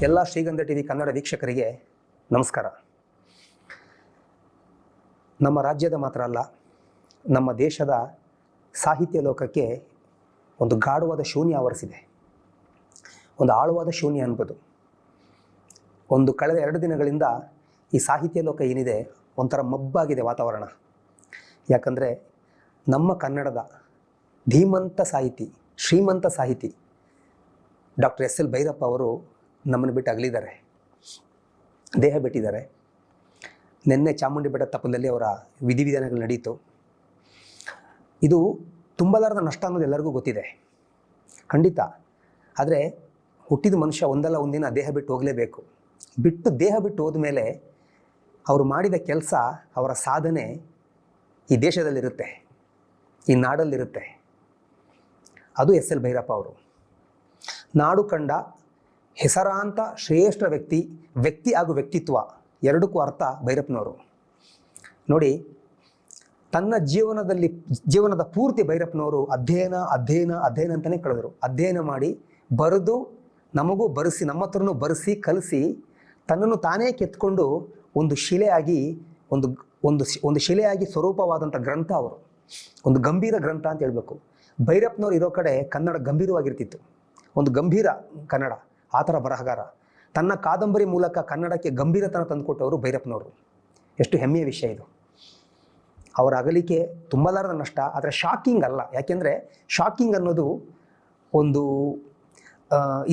ಎಲ್ಲ ಶ್ರೀಗಂಧ ಟಿವಿ ಕನ್ನಡ ವೀಕ್ಷಕರಿಗೆ ನಮಸ್ಕಾರ. ನಮ್ಮ ರಾಜ್ಯದ ಮಾತ್ರ ಅಲ್ಲ, ನಮ್ಮ ದೇಶದ ಸಾಹಿತ್ಯ ಲೋಕಕ್ಕೆ ಒಂದು ಗಾಢವಾದ ಶೂನ್ಯ ಆವರಿಸಿದೆ. ಒಂದು ಆಳವಾದ ಶೂನ್ಯ ಅನ್ಬೋದು. ಕಳೆದ 2 ದಿನಗಳಿಂದ ಈ ಸಾಹಿತ್ಯ ಲೋಕ ಏನಿದೆ ಒಂಥರ ಮಬ್ಬಾಗಿದೆ ವಾತಾವರಣ. ಯಾಕಂದರೆ ನಮ್ಮ ಕನ್ನಡದ ಧೀಮಂತ ಸಾಹಿತಿ, ಶ್ರೀಮಂತ ಸಾಹಿತಿ ಡಾಕ್ಟರ್ ಎಸ್ ಎಲ್ ಭೈರಪ್ಪ ಅವರು ನಮ್ಮನ್ನು ಬಿಟ್ಟು ಅಗಲಿದ್ದಾರೆ, ದೇಹ ಬಿಟ್ಟಿದ್ದಾರೆ. ನಿನ್ನೆ ಚಾಮುಂಡಿ ಬೆಟ್ಟ ತಪ್ಪಲಲ್ಲಿ ಅವರ ವಿಧಿವಿಧಾನಗಳು ನಡೀತು. ಇದು ತುಂಬಲಾರದ ನಷ್ಟ ಅನ್ನೋದು ಎಲ್ಲರಿಗೂ ಗೊತ್ತಿದೆ, ಖಂಡಿತ. ಆದರೆ ಹುಟ್ಟಿದ ಮನುಷ್ಯ ಒಂದಲ್ಲ ಒಂದಿನ ದೇಹ ಬಿಟ್ಟು ಹೋಗಲೇಬೇಕು. ದೇಹ ಬಿಟ್ಟು ಹೋದ್ಮೇಲೆ ಅವರು ಮಾಡಿದ ಕೆಲಸ, ಅವರ ಸಾಧನೆ ಈ ದೇಶದಲ್ಲಿರುತ್ತೆ, ಈ ನಾಡಲ್ಲಿರುತ್ತೆ. ಅದು ಎಸ್ ಎಲ್ ಭೈರಪ್ಪ ಅವರು. ನಾಡು ಕಂಡ ಹೆಸರಾಂತ ಶ್ರೇಷ್ಠ ವ್ಯಕ್ತಿ ಹಾಗೂ ವ್ಯಕ್ತಿತ್ವ ಎರಡಕ್ಕೂ ಅರ್ಥ ಭೈರಪ್ಪನವರು. ನೋಡಿ, ತನ್ನ ಜೀವನದ ಪೂರ್ತಿ ಭೈರಪ್ಪನವರು ಅಧ್ಯಯನ ಅಂತಲೇ ಕಳೆದರು. ಅಧ್ಯಯನ ಮಾಡಿ ಬರೆದು ನಮಗೂ ಬರೆಸಿ, ನಮ್ಮ ಹತ್ರನೂ ಬರೆಸಿ ಕಲಿಸಿ ತನ್ನನ್ನು ತಾನೇ ಕೆತ್ಕೊಂಡು ಒಂದು ಶಿಲೆಯಾಗಿ ಸ್ವರೂಪವಾದಂಥ ಗ್ರಂಥ ಅವರು. ಒಂದು ಗಂಭೀರ ಗ್ರಂಥ ಅಂತ ಹೇಳಬೇಕು. ಭೈರಪ್ಪನವ್ರು ಇರೋ ಕಡೆ ಕನ್ನಡ ಗಂಭೀರವಾಗಿರ್ತಿತ್ತು, ಒಂದು ಗಂಭೀರ ಕನ್ನಡ. ಆ ಥರ ಬರಹಗಾರ. ತನ್ನ ಕಾದಂಬರಿ ಮೂಲಕ ಕನ್ನಡಕ್ಕೆ ಗಂಭೀರತನ ತಂದುಕೊಟ್ಟವರು ಭೈರಪ್ಪನವರು. ಎಷ್ಟು ಹೆಮ್ಮೆಯ ವಿಷಯ ಇದು. ಅವರ ಅಗಲಿಕೆ ತುಂಬಲಾರದ ನಷ್ಟ. ಆದರೆ ಶಾಕಿಂಗ್ ಅಲ್ಲ. ಯಾಕೆಂದರೆ ಶಾಕಿಂಗ್ ಅನ್ನೋದು ಒಂದು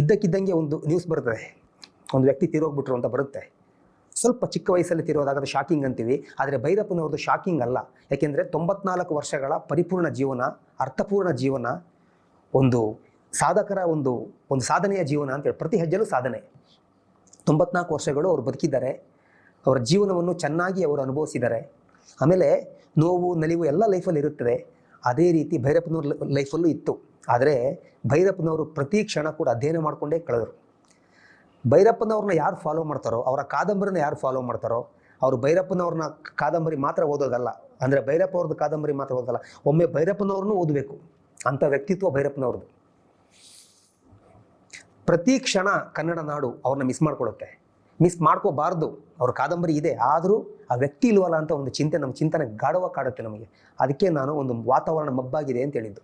ಇದ್ದಕ್ಕಿದ್ದಂಗೆ ಒಂದು ನ್ಯೂಸ್ ಬರ್ತದೆ, ಒಂದು ವ್ಯಕ್ತಿ ತೀರೋಗ್ಬಿಟ್ರು ಅಂತ ಬರುತ್ತೆ. ಸ್ವಲ್ಪ ಚಿಕ್ಕ ವಯಸ್ಸಲ್ಲಿ ತೀರೋದಾಗದು ಶಾಕಿಂಗ್ ಅಂತೀವಿ. ಆದರೆ ಭೈರಪ್ಪನವ್ರದ್ದು ಶಾಕಿಂಗ್ ಅಲ್ಲ. ಯಾಕೆಂದರೆ 94 ವರ್ಷಗಳ ಪರಿಪೂರ್ಣ ಜೀವನ, ಅರ್ಥಪೂರ್ಣ ಜೀವನ, ಒಂದು ಸಾಧಕರ ಒಂದು ಸಾಧನೆಯ ಜೀವನ ಅಂತೇಳಿ. ಪ್ರತಿ ಹೆಜ್ಜೆಲೂ ಸಾಧನೆ. 94 ವರ್ಷಗಳು ಅವರು ಬದುಕಿದ್ದಾರೆ. ಅವರ ಜೀವನವನ್ನು ಚೆನ್ನಾಗಿ ಅವರು ಅನುಭವಿಸಿದ್ದಾರೆ. ಆಮೇಲೆ ನೋವು ನಲಿವು ಎಲ್ಲ ಲೈಫಲ್ಲಿ ಇರುತ್ತದೆ. ಅದೇ ರೀತಿ ಭೈರಪ್ಪನವ್ರ ಲೈಫಲ್ಲೂ ಇತ್ತು. ಆದರೆ ಭೈರಪ್ಪನವರು ಪ್ರತಿ ಕ್ಷಣ ಕೂಡ ಅಧ್ಯಯನ ಮಾಡಿಕೊಂಡೇ ಕಳೆದರು. ಭೈರಪ್ಪನವ್ರನ್ನ ಯಾರು ಫಾಲೋ ಮಾಡ್ತಾರೋ, ಅವರ ಕಾದಂಬರಿನ ಯಾರು ಫಾಲೋ ಮಾಡ್ತಾರೋ, ಅವರು ಭೈರಪ್ಪನವ್ರನ್ನ ಕಾದಂಬರಿ ಮಾತ್ರ ಓದೋದಲ್ಲ, ಅಂದರೆ ಭೈರಪ್ಪ ಅವ್ರದ್ದು ಕಾದಂಬರಿ ಮಾತ್ರ ಓದೋದಲ್ಲ, ಒಮ್ಮೆ ಭೈರಪ್ಪನವ್ರನ್ನೂ ಓದಬೇಕು. ಅಂಥ ವ್ಯಕ್ತಿತ್ವ ಭೈರಪ್ಪನವ್ರದ್ದು. ಪ್ರತಿ ಕ್ಷಣ ಕನ್ನಡ ನಾಡು ಅವ್ರನ್ನ ಮಿಸ್ ಮಾಡ್ಕೊಳುತ್ತೆ. ಮಿಸ್ ಮಾಡ್ಕೋಬಾರ್ದು. ಅವ್ರ ಕಾದಂಬರಿ ಇದೆ, ಆದರೂ ಆ ವ್ಯಕ್ತಿ ಇಲ್ವಲ್ಲ ಅಂತ ಒಂದು ನಮ್ಮ ಚಿಂತನೆ ಗಾಢವಾಗಿ ಕಾಡುತ್ತೆ ನಮಗೆ. ಅದಕ್ಕೆ ನಾನು ಒಂದು ವಾತಾವರಣ ಮಬ್ಬಾಗಿದೆ ಅಂತ ಹೇಳಿದ್ದು.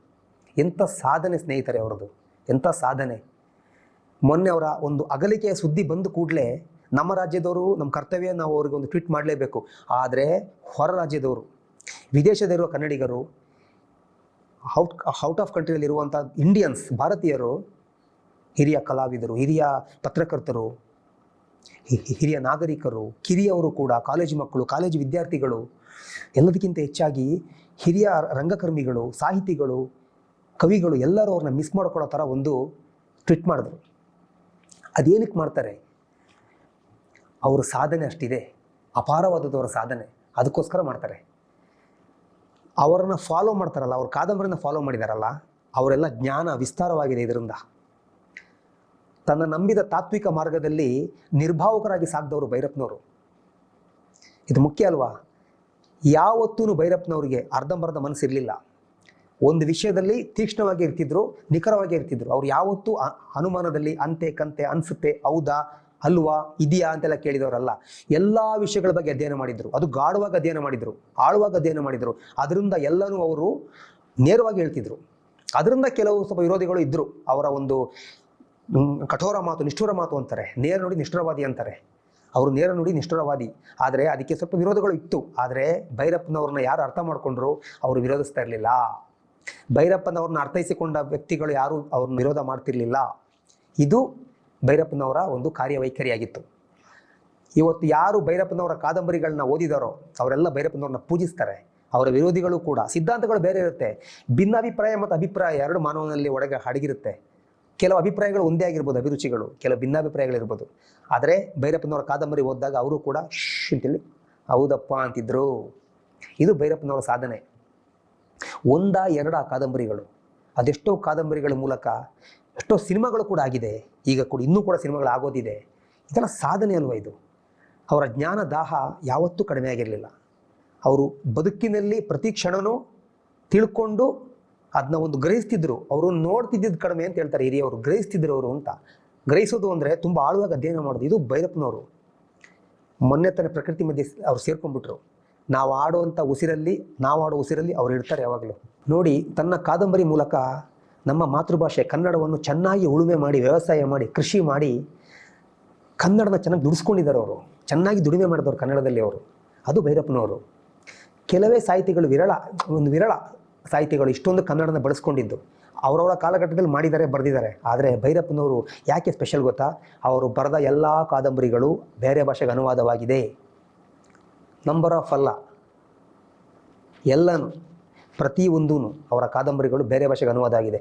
ಎಂಥ ಸಾಧನೆ ಸ್ನೇಹಿತರೆ ಅವರದು, ಎಂಥ ಸಾಧನೆ. ಮೊನ್ನೆ ಅವರ ಒಂದು ಅಗಲಿಕೆಯ ಸುದ್ದಿ ಬಂದ ಕೂಡಲೇ ನಮ್ಮ ರಾಜ್ಯದವರು, ನಮ್ಮ ಕರ್ತವ್ಯ, ನಾವು ಅವ್ರಿಗೆ ಒಂದು ಟ್ವೀಟ್ ಮಾಡಲೇಬೇಕು. ಆದರೆ ಹೊರ ರಾಜ್ಯದವರು, ವಿದೇಶದಲ್ಲಿರುವ ಕನ್ನಡಿಗರು, ಔಟ್ ಆಫ್ ಕಂಟ್ರಿಯಲ್ಲಿರುವಂಥ ಇಂಡಿಯನ್ಸ್, ಭಾರತೀಯರು, ಹಿರಿಯ ಕಲಾವಿದರು, ಹಿರಿಯ ಪತ್ರಕರ್ತರು, ಹಿರಿಯ ನಾಗರಿಕರು, ಕಿರಿಯವರು ಕೂಡ, ಕಾಲೇಜು ಮಕ್ಕಳು, ಕಾಲೇಜು ವಿದ್ಯಾರ್ಥಿಗಳು, ಎಲ್ಲದಕ್ಕಿಂತ ಹೆಚ್ಚಾಗಿ ಹಿರಿಯ ರಂಗಕರ್ಮಿಗಳು, ಸಾಹಿತಿಗಳು, ಕವಿಗಳು ಎಲ್ಲರೂ ಅವ್ರನ್ನ ಮಿಸ್ ಮಾಡ್ಕೊಳ್ಳೋ ಥರ ಒಂದು ಟ್ವೀಟ್ ಮಾಡಿದ್ರು. ಅದೇನಕ್ಕೆ ಮಾಡ್ತಾರೆ? ಅವ್ರ ಸಾಧನೆ ಅಷ್ಟಿದೆ, ಅಪಾರವಾದದವರ ಸಾಧನೆ. ಅದಕ್ಕೋಸ್ಕರ ಮಾಡ್ತಾರೆ. ಅವರನ್ನು ಫಾಲೋ ಮಾಡ್ತಾರಲ್ಲ, ಅವ್ರ ಕಾದಂಬರಿನ ಫಾಲೋ ಮಾಡಿದಾರಲ್ಲ, ಅವರೆಲ್ಲ ಜ್ಞಾನ ವಿಸ್ತಾರವಾಗಿದೆ ಇದರಿಂದ. ತನ್ನ ನಂಬಿದ ತಾತ್ವಿಕ ಮಾರ್ಗದಲ್ಲಿ ನಿರ್ಭಾವಕರಾಗಿ ಸಾಗಿದವರು ಭೈರಪ್ಪನವರು. ಇದು ಮುಖ್ಯ ಅಲ್ವಾ? ಯಾವತ್ತೂ ಭೈರಪ್ಪನವರಿಗೆ ಅರ್ಧಂಬರ್ಧ ಮನಸ್ಸಿರಲಿಲ್ಲ. ಒಂದು ವಿಷಯದಲ್ಲಿ ತೀಕ್ಷ್ಣವಾಗಿ ಇರ್ತಿದ್ರು, ನಿಖರವಾಗಿ ಇರ್ತಿದ್ರು. ಅವ್ರು ಯಾವತ್ತೂ ಅನುಮಾನದಲ್ಲಿ ಅಂತೆ ಕಂತೆ, ಅನಿಸುತ್ತೆ, ಹೌದಾ, ಅಲ್ವಾ, ಇದೆಯಾ ಅಂತೆಲ್ಲ ಕೇಳಿದವರಲ್ಲ. ಎಲ್ಲ ವಿಷಯಗಳ ಬಗ್ಗೆ ಅಧ್ಯಯನ ಮಾಡಿದ್ರು. ಅದು ಗಾಢವಾಗಿ ಅಧ್ಯಯನ ಮಾಡಿದ್ರು, ಆಳವಾಗಿ ಅಧ್ಯಯನ ಮಾಡಿದ್ರು. ಅದರಿಂದ ಎಲ್ಲನೂ ಅವರು ನೇರವಾಗಿ ಹೇಳ್ತಿದ್ರು. ಅದರಿಂದ ಕೆಲವು ಸ್ವಲ್ಪ ವಿರೋಧಿಗಳು ಇದ್ದರು. ಅವರ ಒಂದು ಕಠೋರ ಮಾತು, ನಿಷ್ಠುರ ಮಾತು ಅಂತಾರೆ. ನೇರ ನುಡಿ ನಿಷ್ಠುರವಾದಿ ಅಂತಾರೆ. ಅವರು ನೇರ ನುಡಿ ನಿಷ್ಠುರವಾದಿ. ಆದರೆ ಅದಕ್ಕೆ ಸ್ವಲ್ಪ ವಿರೋಧಗಳು ಇತ್ತು. ಆದರೆ ಭೈರಪ್ಪನವ್ರನ್ನ ಯಾರು ಅರ್ಥ ಮಾಡಿಕೊಂಡ್ರು, ಅವರು ವಿರೋಧಿಸ್ತಾ ಇರಲಿಲ್ಲ. ಭೈರಪ್ಪನವ್ರನ್ನ ಅರ್ಥೈಸಿಕೊಂಡ ವ್ಯಕ್ತಿಗಳು ಯಾರು ಅವ್ರನ್ನ ವಿರೋಧ ಮಾಡ್ತಿರ್ಲಿಲ್ಲ. ಇದು ಭೈರಪ್ಪನವರ ಒಂದು ಕಾರ್ಯವೈಖರಿಯಾಗಿತ್ತು. ಇವತ್ತು ಯಾರು ಭೈರಪ್ಪನವರ ಕಾದಂಬರಿಗಳನ್ನ ಓದಿದಾರೋ ಅವರೆಲ್ಲ ಭೈರಪ್ಪನವ್ರನ್ನ ಪೂಜಿಸ್ತಾರೆ. ಅವರ ವಿರೋಧಿಗಳು ಕೂಡ. ಸಿದ್ಧಾಂತಗಳು ಬೇರೆ ಇರುತ್ತೆ. ಭಿನ್ನಾಭಿಪ್ರಾಯ ಮತ್ತು ಅಭಿಪ್ರಾಯ ಎರಡು ಮಾನವನಲ್ಲಿ ಒಳಗೆ ಅಡಗಿರುತ್ತೆ. ಕೆಲವು ಅಭಿಪ್ರಾಯಗಳು ಒಂದೇ ಆಗಿರ್ಬೋದು, ಅಭಿರುಚಿಗಳು, ಕೆಲವು ಭಿನ್ನಾಭಿಪ್ರಾಯಗಳಿರ್ಬೋದು. ಆದರೆ ಭೈರಪ್ಪನವರ ಕಾದಂಬರಿ ಓದಿದಾಗ ಅವರು ಕೂಡ ಅಂತೇಳಿ ಹೌದಪ್ಪ ಅಂತಿದ್ರು. ಇದು ಭೈರಪ್ಪನವರ ಸಾಧನೆ. 1-2 ಕಾದಂಬರಿಗಳು, ಅದೆಷ್ಟೋ ಕಾದಂಬರಿಗಳ ಮೂಲಕ ಎಷ್ಟೋ ಸಿನಿಮಾಗಳು ಕೂಡ ಆಗಿದೆ. ಈಗ ಕೂಡ ಇನ್ನೂ ಕೂಡ ಸಿನಿಮಾಗಳು ಆಗೋದಿದೆ. ಇದೆಲ್ಲ ಸಾಧನೆ ಅಲ್ವ ಇದು? ಅವರ ಜ್ಞಾನ ದಾಹ ಯಾವತ್ತೂ ಕಡಿಮೆ ಆಗಿರಲಿಲ್ಲ. ಅವರು ಬದುಕಿನಲ್ಲಿ ಪ್ರತಿ ಕ್ಷಣನೂ ತಿಳ್ಕೊಂಡು ಅದನ್ನ ಒಂದು ಗ್ರಹಿಸ್ತಿದ್ರು. ಅವರು ನೋಡ್ತಿದ್ದಿದ್ದು ಕಡಿಮೆ ಅಂತ ಹೇಳ್ತಾರೆ ಹಿರಿಯವರು, ಗ್ರಹಿಸ್ತಿದ್ರು ಅವರು ಅಂತ. ಗ್ರಹಿಸೋದು ಅಂದರೆ ತುಂಬ ಆಳವಾಗಿ ಅಧ್ಯಯನ ಮಾಡೋದು. ಇದು ಭೈರಪ್ಪನವರು. ಮೊನ್ನೆ ತಾನೇ ಪ್ರಕೃತಿ ಮಧ್ಯೆ ಅವ್ರು ಸೇರ್ಕೊಂಡ್ಬಿಟ್ರು. ನಾವು ಆಡೋ ಉಸಿರಲ್ಲಿ ಅವ್ರು ಇರ್ತಾರೆ ಯಾವಾಗಲೂ. ನೋಡಿ, ತನ್ನ ಕಾದಂಬರಿ ಮೂಲಕ ನಮ್ಮ ಮಾತೃಭಾಷೆ ಕನ್ನಡವನ್ನು ಚೆನ್ನಾಗಿ ಉಳುಮೆ ಮಾಡಿ, ವ್ಯವಸಾಯ ಮಾಡಿ, ಕೃಷಿ ಮಾಡಿ ಕನ್ನಡನ ಚೆನ್ನಾಗಿ ದುಡಿಸ್ಕೊಂಡಿದ್ದಾರೆ ಅವರು. ಚೆನ್ನಾಗಿ ದುಡಿಮೆ ಮಾಡಿದವರು ಕನ್ನಡದಲ್ಲಿ ಅವರು. ಅದು ಭೈರಪ್ಪನವರು. ಕೆಲವೇ ಸಾಹಿತಿಗಳು, ವಿರಳ ಸಾಹಿತಿಗಳು ಇಷ್ಟೊಂದು ಕನ್ನಡನ ಬಳಸ್ಕೊಂಡಿದ್ದು. ಅವರವರ ಕಾಲಘಟ್ಟದಲ್ಲಿ ಮಾಡಿದ್ದಾರೆ, ಬರೆದಿದ್ದಾರೆ. ಆದರೆ ಭೈರಪ್ಪನವರು ಯಾಕೆ ಸ್ಪೆಷಲ್ ಗೊತ್ತಾ? ಅವರು ಬರೆದ ಎಲ್ಲ ಕಾದಂಬರಿಗಳು ಬೇರೆ ಭಾಷೆಗೆ ಅನುವಾದವಾಗಿದೆ. ನಂಬರ್ ಆಫ್ ಅಲ್ಲ, ಎಲ್ಲನೂ, ಪ್ರತಿಯೊಂದೂ ಅವರ ಕಾದಂಬರಿಗಳು ಬೇರೆ ಭಾಷೆಗೆ ಅನುವಾದ ಆಗಿದೆ.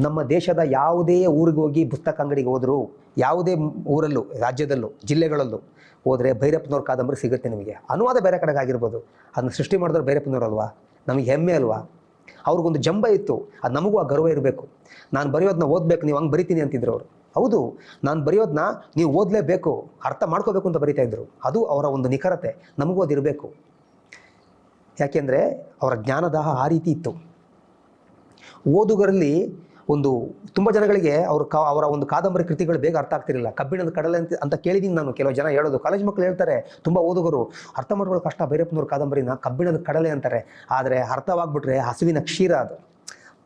ನಮ್ಮ ದೇಶದ ಯಾವುದೇ ಊರಿಗೆ ಹೋಗಿ ಪುಸ್ತಕ ಅಂಗಡಿಗೆ ಹೋದರೂ, ಯಾವುದೇ ಊರಲ್ಲೂ, ರಾಜ್ಯದಲ್ಲೂ, ಜಿಲ್ಲೆಗಳಲ್ಲೂ ಹೋದರೆ ಭೈರಪ್ಪನವ್ರ ಕಾದಂಬರಿ ಸಿಗುತ್ತೆ ನಿಮಗೆ. ಅನುವಾದ ಬೇರೆ ಕಡೆಗೆ ಆಗಿರ್ಬೋದು, ಅದನ್ನ ಸೃಷ್ಟಿ ಮಾಡಿದವ್ರು ಭೈರಪ್ಪನವ್ರು ಅಲ್ವಾ? ನಮಗೆ ಹೆಮ್ಮೆ ಅಲ್ವಾ? ಅವ್ರಿಗೊಂದು ಜಂಬ ಇತ್ತು, ಅದು ನಮಗೂ ಆ ಗರ್ವ ಇರಬೇಕು. ನಾನು ಬರೆಯೋದನ್ನ ಓದಬೇಕು, ನೀವು ಹಂಗೆ ಬರಿತೀನಿ ಅಂತಿದ್ರು ಅವರು. ಹೌದು, ನಾನು ಬರೆಯೋದನ್ನ ನೀವು ಓದಲೇಬೇಕು, ಅರ್ಥ ಮಾಡ್ಕೋಬೇಕು ಅಂತ ಬರಿತಾ ಇದ್ರು. ಅದು ಅವರ ಒಂದು ನಿಖರತೆ. ನಮಗೂ ಅದಿರಬೇಕು. ಯಾಕೆಂದರೆ ಅವರ ಜ್ಞಾನದಾಹ ಆ ರೀತಿ ಇತ್ತು. ಓದುಗರಲ್ಲಿ ತುಂಬ ಜನಗಳಿಗೆ ಅವರ ಒಂದು ಕಾದಂಬರಿ ಕೃತಿಗಳು ಬೇಗ ಅರ್ಥ ಆಗ್ತಿರಲಿಲ್ಲ. ಕಬ್ಬಿಣದ ಕಡಲೆ ಅಂತ ಕೇಳಿದ್ದೀನಿ ನಾನು. ಕೆಲವು ಜನ ಹೇಳೋದು, ಕಾಲೇಜ್ ಮಕ್ಕಳು ಹೇಳ್ತಾರೆ, ತುಂಬ ಓದುಗರು ಅರ್ಥ ಮಾಡ್ಕೊಳ್ಳೋ ಕಷ್ಟ ಭೈರಪ್ಪನವ್ರ ಕಾದಂಬರಿನ ಕಬ್ಬಿಣದ ಕಡಲೆ ಅಂತಾರೆ. ಆದರೆ ಅರ್ಥವಾಗ್ಬಿಟ್ರೆ ಹಸುವಿನ ಕ್ಷೀರ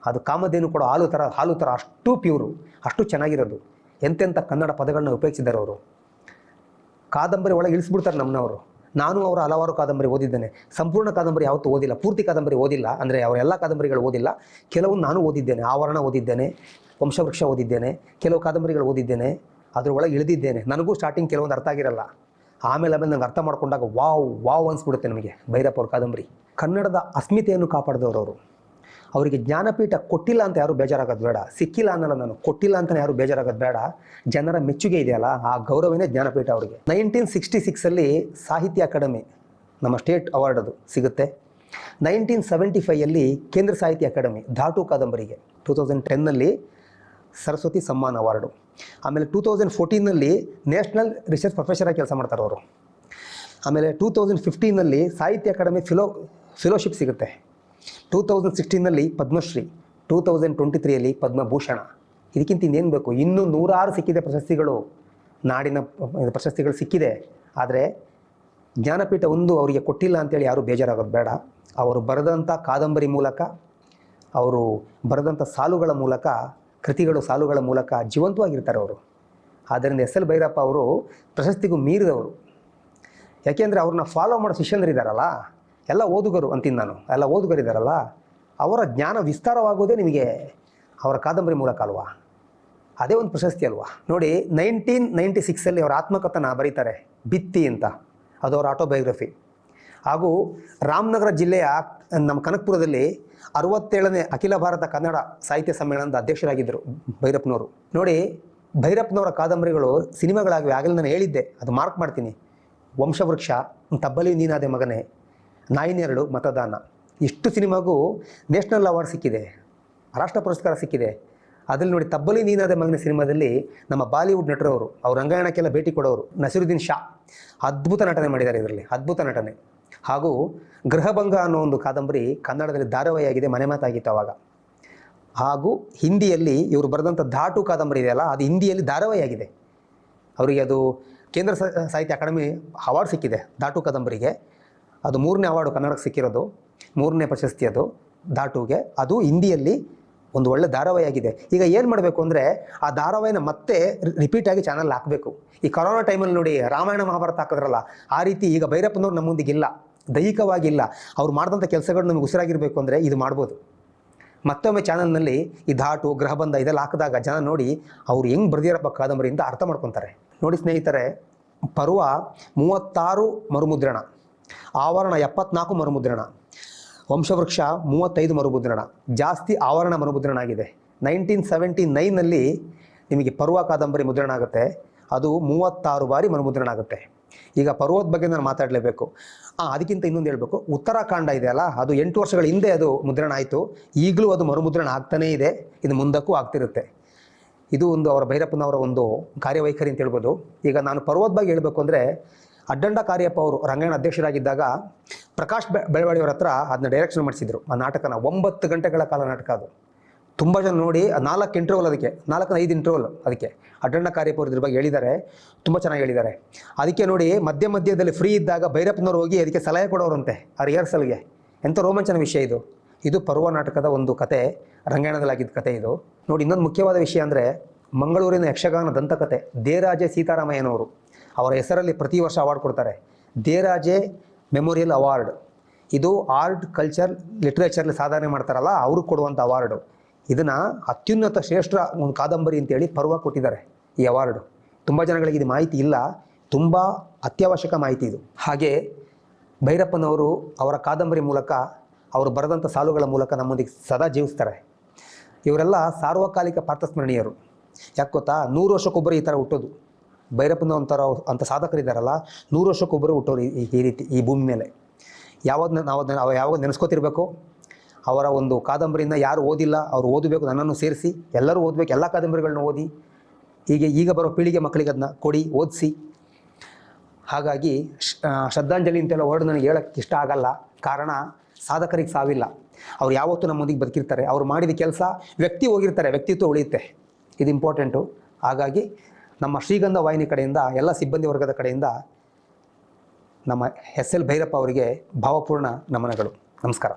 ಅದು ಕಾಮಧೇನು ಕೊಡೋ ಹಾಲು ಥರ ಅಷ್ಟು ಪ್ಯೂರು, ಅಷ್ಟು ಚೆನ್ನಾಗಿರೋದು. ಎಂತೆಂಥ ಕನ್ನಡ ಪದಗಳನ್ನ ಉಪಯೋಗಿಸಿದ್ದಾರೆ ಅವರು. ಕಾದಂಬರಿ ಒಳಗೆ ಇಳಿಸ್ಬಿಡ್ತಾರೆ ನಮ್ಮನವರು. ನಾನು ಅವರ ಹಲವಾರು ಕಾದಂಬರಿ ಓದಿದ್ದೇನೆ. ಸಂಪೂರ್ಣ ಕಾದಂಬರಿ ಯಾವತ್ತೂ ಓದಿಲ್ಲ, ಪೂರ್ತಿ ಕಾದಂಬರಿ ಓದಿಲ್ಲ. ಅಂದರೆ ಅವರೆಲ್ಲ ಕಾದಂಬರಿಗಳು ಓದಿಲ್ಲ. ಕೆಲವೊಂದು ನಾನು ಓದಿದ್ದೇನೆ. ಆವರಣ ಓದಿದ್ದೇನೆ, ವಂಶವೃಕ್ಷ ಓದಿದ್ದೇನೆ, ಕೆಲವು ಕಾದಂಬರಿಗಳು ಓದಿದ್ದೇನೆ. ಅದ್ರ ಒಳಗೆ ಇಳಿದಿದ್ದೇನೆ. ನನಗೂ ಸ್ಟಾರ್ಟಿಂಗ್ ಕೆಲವೊಂದು ಅರ್ಥ ಆಗಿರಲ್ಲ. ಆಮೇಲೆ ನಂಗೆ ಅರ್ಥ ಮಾಡ್ಕೊಂಡಾಗ ವಾವ್ ಅನಿಸ್ಬಿಡುತ್ತೆ ನಮಗೆ ಭೈರಪ್ಪ ಅವ್ರ ಕಾದಂಬರಿ. ಕನ್ನಡದ ಅಸ್ಮಿತೆಯನ್ನು ಕಾಪಾಡಿದವರು ಅವರು. ಅವರಿಗೆ ಜ್ಞಾನಪೀಠ ಕೊಟ್ಟಿಲ್ಲ ಅಂತ ಯಾರು ಬೇಜಾರಾಗೋದು ಬೇಡ. ಸಿಕ್ಕಿಲ್ಲ ಅನ್ನಲ್ಲ ನಾನು, ಕೊಟ್ಟಿಲ್ಲ ಅಂತಲೇ ಯಾರು ಬೇಜಾರಾಗೋದು ಬೇಡ. ಜನರ ಮೆಚ್ಚುಗೆ ಇದೆಯಲ್ಲ, ಆ ಗೌರವನೇ ಜ್ಞಾನಪೀಠ ಅವರಿಗೆ. 1966 ಸಾಹಿತ್ಯ ಅಕಾಡೆಮಿ, ನಮ್ಮ ಸ್ಟೇಟ್ ಅವಾರ್ಡ್ ಅದು ಸಿಗುತ್ತೆ. 1975 ಕೇಂದ್ರ ಸಾಹಿತ್ಯ ಅಕಾಡೆಮಿ ಧಾಟು ಕಾದಂಬರಿಗೆ. 2010 ಸರಸ್ವತಿ ಸಮ್ಮಾನ್ ಅವಾರ್ಡು. ಆಮೇಲೆ 2014 ನ್ಯಾಷನಲ್ ರಿಸರ್ಚ್ ಪ್ರೊಫೆಸರ್ ಆಗಿ ಕೆಲಸ ಮಾಡ್ತಾರೆ ಅವರು. ಆಮೇಲೆ 2015 ಸಾಹಿತ್ಯ ಅಕಾಡೆಮಿ ಫೆಲೋಶಿಪ್ ಸಿಗುತ್ತೆ. 2016 ಪದ್ಮಶ್ರೀ, 2023 ಪದ್ಮಭೂಷಣ. ಇದಕ್ಕಿಂತ ಇನ್ನೇನು ಬೇಕು? ಇನ್ನೂ 106 ಸಿಕ್ಕಿದೆ ಪ್ರಶಸ್ತಿಗಳು, ನಾಡಿನ ಪ್ರಶಸ್ತಿಗಳು ಸಿಕ್ಕಿದೆ. ಆದರೆ ಜ್ಞಾನಪೀಠ ಅವರಿಗೆ ಕೊಟ್ಟಿಲ್ಲ ಅಂತೇಳಿ ಯಾರೂ ಬೇಜಾರಾಗೋದು ಬೇಡ. ಅವರು ಬರೆದಂಥ ಕಾದಂಬರಿ ಮೂಲಕ, ಅವರು ಬರೆದಂಥ ಸಾಲುಗಳ ಮೂಲಕ, ಸಾಲುಗಳ ಮೂಲಕ ಜೀವಂತವಾಗಿರ್ತಾರೆ ಅವರು. ಆದ್ದರಿಂದ ಎಸ್ ಎಲ್ ಭೈರಪ್ಪ ಅವರು ಪ್ರಶಸ್ತಿಗೂ ಮೀರಿದವರು. ಯಾಕೆಂದರೆ ಅವ್ರನ್ನ ಫಾಲೋ ಮಾಡೋ ಶಿಷ್ಯಂದ್ರಿದ್ದಾರಲ್ಲ, ಎಲ್ಲ ಓದುಗರು ಅಂತೀನಿ ನಾನು, ಎಲ್ಲ ಓದುಗರಿದ್ದಾರಲ್ಲ, ಅವರ ಜ್ಞಾನ ವಿಸ್ತಾರವಾಗೋದೇ ನಿಮಗೆ ಅವರ ಕಾದಂಬರಿ ಮೂಲಕ ಅಲ್ವಾ? ಅದೇ ಒಂದು ಪ್ರಶಸ್ತಿ ಅಲ್ವಾ? ನೋಡಿ, 1996 ಅವರ ಆತ್ಮಕಥನ ಬರೀತಾರೆ, ಭಿತ್ತಿ ಅಂತ. ಅದು ಅವರ ಆಟೋಬಯೋಗ್ರಫಿ. ಹಾಗೂ ರಾಮನಗರ ಜಿಲ್ಲೆಯ ನಮ್ಮ ಕನಕಪುರದಲ್ಲಿ 67ನೇ ಅಖಿಲ ಭಾರತ ಕನ್ನಡ ಸಾಹಿತ್ಯ ಸಮ್ಮೇಳನದ ಅಧ್ಯಕ್ಷರಾಗಿದ್ದರು ಭೈರಪ್ಪನವರು. ನೋಡಿ, ಭೈರಪ್ಪನವರ ಕಾದಂಬರಿಗಳು ಸಿನಿಮಾಗಳಾಗಿವೆ. ಆಗಲೇ ನಾನು ಹೇಳಿದ್ದೆ, ಅದು ಮಾರ್ಕ್ ಮಾಡ್ತೀನಿ. ವಂಶವೃಕ್ಷ, ತಬ್ಬಲಿ ನೀನಾದೆ ಮಗನೇ, ನಾಯಿನೆರಳು, ಮತದಾನ, ಇಷ್ಟು ಸಿನಿಮಾಗೂ ನ್ಯಾಷನಲ್ ಅವಾರ್ಡ್ ಸಿಕ್ಕಿದೆ, ರಾಷ್ಟ್ರ ಪುರಸ್ಕಾರ ಸಿಕ್ಕಿದೆ. ಅದರಲ್ಲಿ ನೋಡಿ, ತಬ್ಬಲಿ ನೀನಾದೆ ಮಗನೇ ಸಿನಿಮಾದಲ್ಲಿ ನಮ್ಮ ಬಾಲಿವುಡ್ ನಟರವರು, ಅವ್ರು ರಂಗಾಯಣಕ್ಕೆಲ್ಲ ಭೇಟಿ ಕೊಡೋರು, ನಸೀರುದ್ದೀನ್ ಶಾ ಅದ್ಭುತ ನಟನೆ ಮಾಡಿದ್ದಾರೆ ಇದರಲ್ಲಿ, ಅದ್ಭುತ ನಟನೆ. ಹಾಗೂ ಗೃಹಭಂಗ ಅನ್ನೋ ಒಂದು ಕಾದಂಬರಿ ಕನ್ನಡದಲ್ಲಿ ಧಾರಾವಾಹಿಯಾಗಿದೆ, ಮನೆ ಮಾತಾಗಿತ್ತು ಅವಾಗ. ಹಾಗೂ ಹಿಂದಿಯಲ್ಲಿ ಇವರು ಬರೆದಂಥ ಧಾಟು ಕಾದಂಬರಿ ಇದೆಯಲ್ಲ, ಅದು ಹಿಂದಿಯಲ್ಲಿ ಧಾರಾವಾಹಿಯಾಗಿದೆ. ಅವರಿಗೆ ಅದು ಕೇಂದ್ರ ಸಾಹಿತ್ಯ ಅಕಾಡೆಮಿ ಅವಾರ್ಡ್ ಸಿಕ್ಕಿದೆ ಧಾಟು ಕಾದಂಬರಿಗೆ. ಅದು 3ನೇ ಅವಾರ್ಡು ಕನ್ನಡಕ್ಕೆ ಸಿಕ್ಕಿರೋದು, 3ನೇ ಪ್ರಶಸ್ತಿ ಅದು ಧಾಟುಗೆ. ಅದು ಹಿಂದಿಯಲ್ಲಿ ಒಂದು ಒಳ್ಳೆ ಧಾರಾವಾಹಿಯಾಗಿದೆ. ಈಗ ಏನು ಮಾಡಬೇಕು ಅಂದರೆ, ಆ ಧಾರಾವಾಹಿನ ಮತ್ತೆ ರಿಪೀಟ್ ಆಗಿ ಚಾನಲ್ ಹಾಕಬೇಕು. ಈ ಕೊರೋನಾ ಟೈಮಲ್ಲಿ ನೋಡಿ, ರಾಮಾಯಣ ಮಹಾಭಾರತ ಹಾಕಿದ್ರಲ್ಲ, ಆ ರೀತಿ ಈಗ ಭೈರಪ್ಪನವ್ರು ನಮ್ಮ ಮುಂದಿಗಿಲ್ಲ, ದೈಹಿಕವಾಗಿಲ್ಲ. ಅವ್ರು ಮಾಡಿದಂಥ ಕೆಲಸಗಳು ನಮಗೆ ಉಸಿರಾಗಿರಬೇಕು ಅಂದರೆ ಇದು ಮಾಡ್ಬೋದು. ಮತ್ತೊಮ್ಮೆ ಚಾನಲ್ನಲ್ಲಿ ಈ ಧಾಟು, ಗೃಹಬಂಧ ಇದೆಲ್ಲ ಹಾಕಿದಾಗ ಜನ ನೋಡಿ ಅವ್ರು ಹೆಂಗೆ ಬರೆದಿರಪ್ಪ ಕಾದಂಬರಿಯಿಂದ ಅರ್ಥ ಮಾಡ್ಕೊತಾರೆ. ನೋಡಿ ಸ್ನೇಹಿತರೆ, ಪರ್ವ 36 ಮರುಮುದ್ರಣ, ಆವರಣ 74 ಮರುಮುದ್ರಣ, ವಂಶವೃಕ್ಷ 35 ಮರುಮುದ್ರಣ, ಜಾಸ್ತಿ ಆವರಣ ಮರುಮುದ್ರಣ ಆಗಿದೆ. 1979 ನಿಮಗೆ ಪರ್ವ ಕಾದಂಬರಿ ಮುದ್ರಣ ಆಗುತ್ತೆ, ಅದು 36 ಬಾರಿ ಮರುಮುದ್ರಣ ಆಗುತ್ತೆ. ಈಗ ಪರ್ವದ ಬಗ್ಗೆ ನಾನು ಮಾತಾಡಲೇಬೇಕು. ಅದಕ್ಕಿಂತ ಇನ್ನೊಂದು ಹೇಳಬೇಕು, ಉತ್ತರಾಖಂಡ ಇದೆಯಲ್ಲ, ಅದು 8 ವರ್ಷಗಳ ಹಿಂದೆ ಅದು ಮುದ್ರಣ ಆಯಿತು. ಈಗಲೂ ಅದು ಮರುಮುದ್ರಣ ಆಗ್ತಾನೇ ಇದೆ, ಇದು ಮುಂದಕ್ಕೂ ಆಗ್ತಿರುತ್ತೆ. ಇದು ಒಂದು ಅವರ ಭೈರಪ್ಪನವರ ಒಂದು ಕಾರ್ಯವೈಖರಿ ಅಂತ ಹೇಳ್ಬೋದು. ಈಗ ನಾನು ಪರ್ವದ ಬಗ್ಗೆ ಹೇಳಬೇಕು ಅಂದರೆ, ಅಡ್ಡಂಡ ಕಾರ್ಯಪ್ಪ ಅವರು ರಂಗಾಯಣ ಅಧ್ಯಕ್ಷರಾಗಿದ್ದಾಗ ಪ್ರಕಾಶ್ ಬೆಳವಡಿಯವರ ಹತ್ರ ಅದನ್ನ ಡೈರೆಕ್ಷನ್ ಮಾಡಿಸಿದ್ರು. ಆ ನಾಟಕನ 9 ಗಂಟೆಗಳ ಕಾಲ ನಾಟಕ ಅದು. ತುಂಬ ಜನ ನೋಡಿ 4 ಇಂಟರ್ವಲ್ ಅದಕ್ಕೆ 4-5 ಇಂಟರ್ವಲ್ ಅದಕ್ಕೆ ಅಡ್ಡಣ್ಣ ಕಾರ್ಯಪ್ಪ ಇದ್ರ ಬಗ್ಗೆ ಹೇಳಿದ್ದಾರೆ, ತುಂಬ ಚೆನ್ನಾಗಿ ಹೇಳಿದ್ದಾರೆ. ಅದಕ್ಕೆ ನೋಡಿ ಮಧ್ಯದಲ್ಲಿ ಫ್ರೀ ಇದ್ದಾಗ ಭೈರಪ್ಪನವ್ರು ಹೋಗಿ ಅದಕ್ಕೆ ಸಲಹೆ ಕೊಡೋರಂತೆ ಆ ರಿಹರ್ಸಲ್ಗೆ. ಎಂಥ ರೋಮಾಂಚನ ವಿಷಯ ಇದು. ಇದು ಪರ್ವ ನಾಟಕದ ಒಂದು ಕತೆ, ರಂಗಾಯಣದಲ್ಲಾಗಿದ್ದ ಕತೆ ಇದು. ನೋಡಿ ಇನ್ನೊಂದು ಮುಖ್ಯವಾದ ವಿಷಯ ಅಂದರೆ ಮಂಗಳೂರಿನ ಯಕ್ಷಗಾನ ದಂತಕತೆ ದೇರಾಜೆ ಸೀತಾರಾಮಯ್ಯನವರು ಅವರ ಹೆಸರಲ್ಲಿ ಪ್ರತಿ ವರ್ಷ ಅವಾರ್ಡ್ ಕೊಡ್ತಾರೆ. Deraje memorial award. ಇದು ಆರ್ಟ್, ಕಲ್ಚರ್, ಲಿಟ್ರೇಚರ್ಲಿ ಸಾಧನೆ ಮಾಡ್ತಾರಲ್ಲ ಅವ್ರಿಗೆ ಕೊಡುವಂಥ ಅವಾರ್ಡು. ಇದನ್ನು ಅತ್ಯುನ್ನತ ಶ್ರೇಷ್ಠ ಒಂದು ಕಾದಂಬರಿ ಅಂತೇಳಿ ಪರ್ವ ಕೊಟ್ಟಿದ್ದಾರೆ ಈ ಅವಾರ್ಡು. ತುಂಬ ಜನಗಳಿಗೆ ಇದು ಮಾಹಿತಿ ಇಲ್ಲ, ತುಂಬ ಅತ್ಯವಶ್ಯಕ ಮಾಹಿತಿ ಇದು. ಹಾಗೆ ಭೈರಪ್ಪನವರು ಅವರ ಕಾದಂಬರಿ ಮೂಲಕ, ಅವರು ಬರೆದಂಥ ಸಾಲುಗಳ ಮೂಲಕ ನಮ್ಮೊಂದಿಗೆ ಸದಾ ಜೀವಿಸ್ತಾರೆ. ಇವರೆಲ್ಲ ಸಾರ್ವಕಾಲಿಕ ಪಾರ್ಥಸ್ಮರಣೀಯರು. ಯಾಕೆ ಗೊತ್ತಾ, 100 ವರ್ಷಕ್ಕೊಬ್ಬರು ಈ ಥರ ಹುಟ್ಟೋದು. ಭೈರಪ್ಪನ ಒಂಥರ ಅಂಥ ಸಾಧಕರಿದ್ದಾರಲ್ಲ, 100 ವರ್ಷಕ್ಕೊಬ್ಬರು ಹುಟ್ಟೋರು ಈ ರೀತಿ ಈ ಭೂಮಿ ಮೇಲೆ. ನಾವು ಯಾವಾಗ ನೆನೆಸ್ಕೋತಿರ್ಬೇಕು, ಅವರ ಒಂದು ಕಾದಂಬರಿನ ಯಾರು ಓದಿಲ್ಲ ಅವರು ಓದಬೇಕು, ನನ್ನನ್ನು ಸೇರಿಸಿ ಎಲ್ಲರೂ ಓದಬೇಕು, ಎಲ್ಲ ಕಾದಂಬರಿಗಳನ್ನ ಓದಿ. ಈಗ ಬರೋ ಪೀಳಿಗೆ ಮಕ್ಕಳಿಗೆ ಅದನ್ನ ಕೊಡಿ, ಓದಿಸಿ. ಹಾಗಾಗಿ ಶ್ರದ್ಧಾಂಜಲಿ ಅಂತೆಲ್ಲ ವರ್ಡ್ ನನಗೆ ಹೇಳೋಕ್ಕೆ ಇಷ್ಟ ಆಗಲ್ಲ. ಕಾರಣ ಸಾಧಕರಿಗೆ ಸಾವಿಲ್ಲ, ಅವ್ರು ಯಾವತ್ತೂ ನಮ್ಮೊಂದಿಗೆ ಬದುಕಿರ್ತಾರೆ. ಅವ್ರು ಮಾಡಿದ ಕೆಲಸ ವ್ಯಕ್ತಿ ಹೋಗಿರ್ತಾರೆ, ವ್ಯಕ್ತಿತ್ವ ಉಳಿಯುತ್ತೆ. ಇದು ಇಂಪಾರ್ಟೆಂಟು. ಹಾಗಾಗಿ ನಮ್ಮ ಶ್ರೀಗಂಧ ವಾಹಿನಿ ಕಡೆಯಿಂದ, ಎಲ್ಲ ಸಿಬ್ಬಂದಿ ವರ್ಗದ ಕಡೆಯಿಂದ ನಮ್ಮ ಎಸ್ ಎಲ್ ಭೈರಪ್ಪ ಅವರಿಗೆ ಭಾವಪೂರ್ಣ ನಮನಗಳು. ನಮಸ್ಕಾರ.